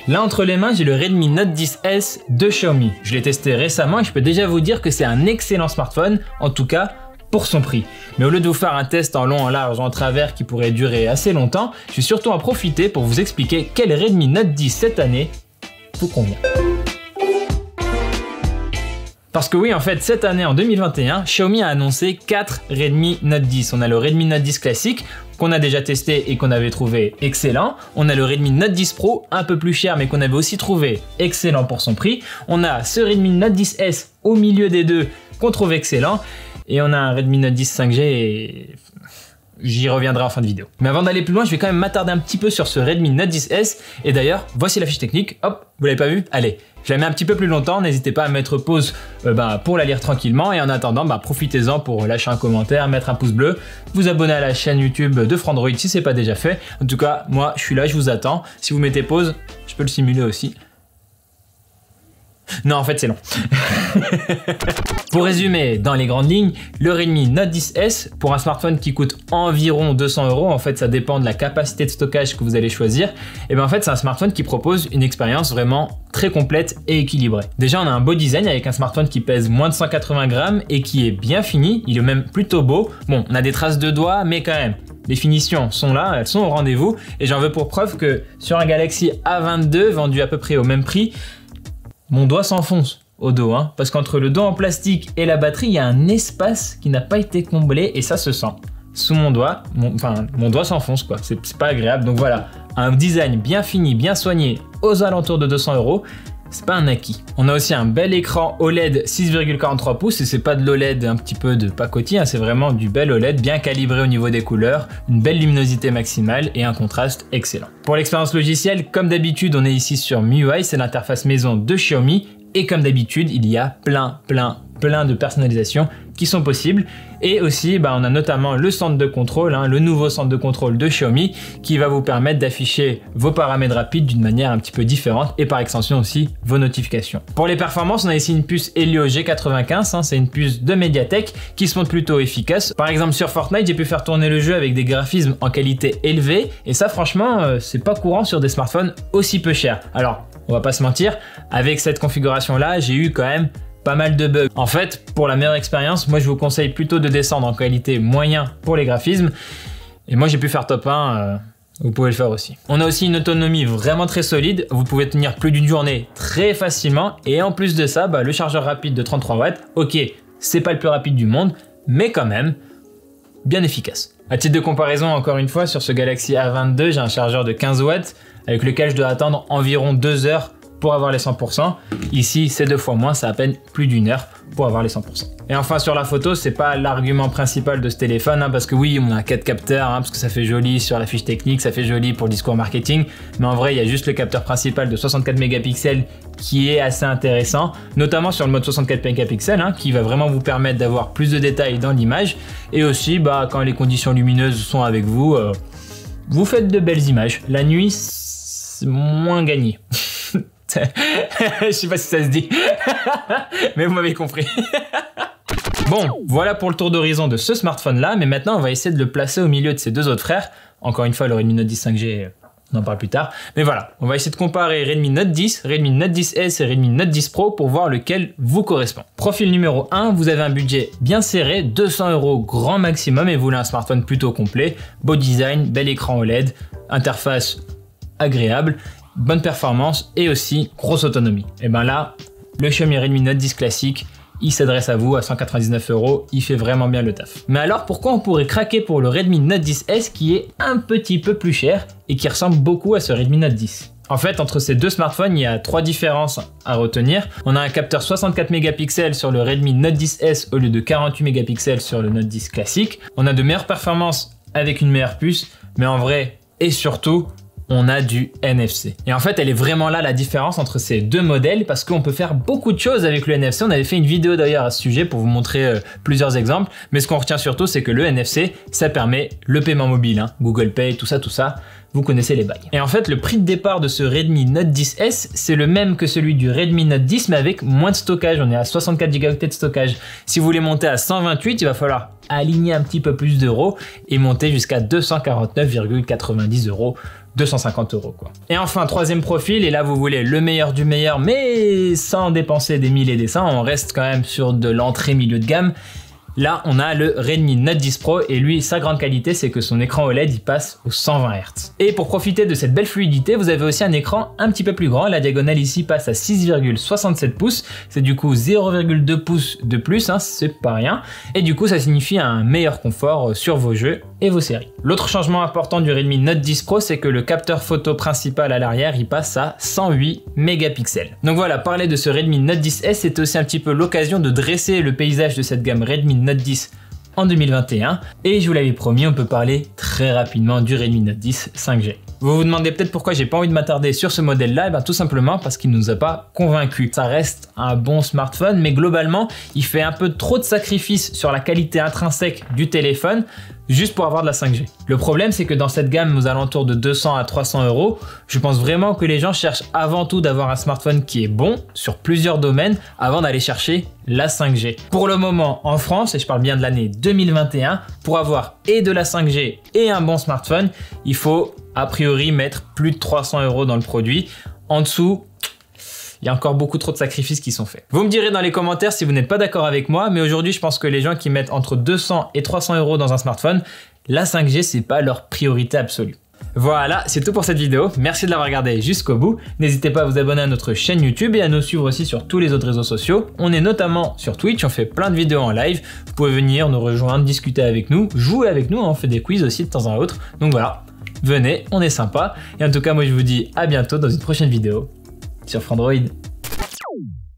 Là entre les mains, j'ai le Redmi Note 10S de Xiaomi. Je l'ai testé récemment et je peux déjà vous dire que c'est un excellent smartphone, en tout cas pour son prix. Mais au lieu de vous faire un test en long, en large, en travers qui pourrait durer assez longtemps, je vais surtout en profiter pour vous expliquer quel Redmi Note 10 cette année vous convient. Parce que oui, en fait, cette année, en 2021, Xiaomi a annoncé 4 Redmi Note 10. On a le Redmi Note 10 classique, qu'on a déjà testé et qu'on avait trouvé excellent. On a le Redmi Note 10 Pro, un peu plus cher, mais qu'on avait aussi trouvé excellent pour son prix. On a ce Redmi Note 10S au milieu des deux, qu'on trouve excellent. Et on a un Redmi Note 10 5G et j'y reviendrai en fin de vidéo. Mais avant d'aller plus loin, je vais quand même m'attarder un petit peu sur ce Redmi Note 10S. Et d'ailleurs, voici la fiche technique. Hop, vous l'avez pas vu? Allez, je la mets un petit peu plus longtemps. N'hésitez pas à mettre pause pour la lire tranquillement. Et en attendant, profitez-en pour lâcher un commentaire, mettre un pouce bleu, vous abonner à la chaîne YouTube de Frandroid si c'est pas déjà fait. En tout cas, moi, je suis là, je vous attends. Si vous mettez pause, je peux le simuler aussi. Non, en fait, c'est long. Pour résumer, dans les grandes lignes, le Redmi Note 10S, pour un smartphone qui coûte environ 200 €, en fait, ça dépend de la capacité de stockage que vous allez choisir, et bien en fait, c'est un smartphone qui propose une expérience vraiment très complète et équilibrée. Déjà, on a un beau design avec un smartphone qui pèse moins de 180 grammes et qui est bien fini, il est même plutôt beau. Bon, on a des traces de doigts, mais quand même, les finitions sont là, elles sont au rendez-vous, et j'en veux pour preuve que sur un Galaxy A22, vendu à peu près au même prix, mon doigt s'enfonce au dos, parce qu'entre le dos en plastique et la batterie, il y a un espace qui n'a pas été comblé et ça se sent. Sous mon doigt, mon doigt s'enfonce quoi, c'est pas agréable. Donc voilà, un design bien fini, bien soigné, aux alentours de 200 €, c'est pas un acquis. On a aussi un bel écran OLED 6,43 pouces et c'est pas de l'OLED un petit peu de pacotille, c'est vraiment du bel OLED bien calibré au niveau des couleurs, une belle luminosité maximale et un contraste excellent. Pour l'expérience logicielle, comme d'habitude, on est ici sur MIUI, c'est l'interface maison de Xiaomi et comme d'habitude, il y a plein de personnalisations qui sont possibles. Et aussi, on a notamment le centre de contrôle, le nouveau centre de contrôle de Xiaomi qui va vous permettre d'afficher vos paramètres rapides d'une manière un petit peu différente et par extension aussi vos notifications. Pour les performances, on a ici une puce Helio G95, c'est une puce de Mediatek qui se montre plutôt efficace. Par exemple sur Fortnite, j'ai pu faire tourner le jeu avec des graphismes en qualité élevée et ça franchement, c'est pas courant sur des smartphones aussi peu chers. Alors, on va pas se mentir, avec cette configuration là, j'ai eu quand même pas mal de bugs. En fait, pour la meilleure expérience, moi je vous conseille plutôt de descendre en qualité moyen pour les graphismes. Et moi j'ai pu faire top 1, vous pouvez le faire aussi. On a aussi une autonomie vraiment très solide, vous pouvez tenir plus d'une journée très facilement. Et en plus de ça, le chargeur rapide de 33 watts, ok, c'est pas le plus rapide du monde, mais quand même, bien efficace. À titre de comparaison, encore une fois, sur ce Galaxy A22, j'ai un chargeur de 15 watts avec lequel je dois attendre environ 2 heures pour avoir les 100%. Ici, c'est 2 fois moins, c'est à peine plus d'1 heure pour avoir les 100%. Et enfin, sur la photo, c'est pas l'argument principal de ce téléphone, parce que oui, on a 4 capteurs, parce que ça fait joli sur la fiche technique, ça fait joli pour le discours marketing, mais en vrai, il y a juste le capteur principal de 64 mégapixels qui est assez intéressant, notamment sur le mode 64 mégapixels, qui va vraiment vous permettre d'avoir plus de détails dans l'image, et aussi, quand les conditions lumineuses sont avec vous, vous faites de belles images. La nuit, c'est moins gagné. Je sais pas si ça se dit, mais vous m'avez compris. Bon, voilà pour le tour d'horizon de ce smartphone là, mais maintenant on va essayer de le placer au milieu de ses deux autres frères. Encore une fois, le Redmi Note 10 5G, on en parle plus tard. Mais voilà, on va essayer de comparer Redmi Note 10, Redmi Note 10S et Redmi Note 10 Pro pour voir lequel vous correspond. Profil numéro 1, vous avez un budget bien serré, 200 € grand maximum et vous voulez un smartphone plutôt complet, beau design, bel écran OLED, interface agréable, bonne performance et aussi grosse autonomie. Et ben là, le Xiaomi Redmi Note 10 classique, il s'adresse à vous à 199 €, il fait vraiment bien le taf. Mais alors pourquoi on pourrait craquer pour le Redmi Note 10S qui est un petit peu plus cher et qui ressemble beaucoup à ce Redmi Note 10? En fait, entre ces deux smartphones, il y a 3 différences à retenir. On a un capteur 64 mégapixels sur le Redmi Note 10S au lieu de 48 mégapixels sur le Note 10 classique. On a de meilleures performances avec une meilleure puce, mais en vrai, et surtout, on a du NFC. Et en fait, elle est vraiment là la différence entre ces deux modèles parce qu'on peut faire beaucoup de choses avec le NFC. On avait fait une vidéo d'ailleurs à ce sujet pour vous montrer plusieurs exemples. Mais ce qu'on retient surtout, c'est que le NFC, ça permet le paiement mobile, Google Pay, tout ça. Vous connaissez les bails. Et en fait, le prix de départ de ce Redmi Note 10S, c'est le même que celui du Redmi Note 10, mais avec moins de stockage. On est à 64 Go de stockage. Si vous voulez monter à 128, il va falloir aligner un petit peu plus d'euros et monter jusqu'à 249,90 €. 250 € quoi. Et enfin, troisième profil, et là vous voulez le meilleur du meilleur, mais sans dépenser des 1000 et des 100, on reste quand même sur de l'entrée milieu de gamme. Là, on a le Redmi Note 10 Pro et lui, sa grande qualité, c'est que son écran OLED, il passe aux 120 Hz. Et pour profiter de cette belle fluidité, vous avez aussi un écran un petit peu plus grand. La diagonale ici passe à 6,67 pouces. C'est du coup 0,2 pouces de plus, hein, c'est pas rien. Et du coup, ça signifie un meilleur confort sur vos jeux et vos séries. L'autre changement important du Redmi Note 10 Pro, c'est que le capteur photo principal à l'arrière, il passe à 108 mégapixels. Donc voilà, parler de ce Redmi Note 10S, c'est aussi un petit peu l'occasion de dresser le paysage de cette gamme Redmi Note 10 en 2021 et je vous l'avais promis, on peut parler très rapidement du Redmi Note 10 5G. Vous vous demandez peut-être pourquoi j'ai pas envie de m'attarder sur ce modèle-là, et bien tout simplement parce qu'il nous a pas convaincus. Ça reste un bon smartphone, mais globalement, il fait un peu trop de sacrifices sur la qualité intrinsèque du téléphone juste pour avoir de la 5G. Le problème, c'est que dans cette gamme aux alentours de 200 à 300 €, je pense vraiment que les gens cherchent avant tout d'avoir un smartphone qui est bon sur plusieurs domaines avant d'aller chercher la 5G. Pour le moment, en France, et je parle bien de l'année 2021, pour avoir et de la 5G et un bon smartphone, il faut a priori mettre plus de 300 € dans le produit. En dessous, il y a encore beaucoup trop de sacrifices qui sont faits. Vous me direz dans les commentaires si vous n'êtes pas d'accord avec moi, mais aujourd'hui, je pense que les gens qui mettent entre 200 et 300 € dans un smartphone, la 5G, c'est pas leur priorité absolue. Voilà, c'est tout pour cette vidéo. Merci de l'avoir regardé jusqu'au bout. N'hésitez pas à vous abonner à notre chaîne YouTube et à nous suivre aussi sur tous les autres réseaux sociaux. On est notamment sur Twitch, on fait plein de vidéos en live. Vous pouvez venir nous rejoindre, discuter avec nous, jouer avec nous, on fait des quiz aussi de temps à autre. Donc voilà, venez, on est sympa. Et en tout cas, moi je vous dis à bientôt dans une prochaine vidéo sur Frandroid.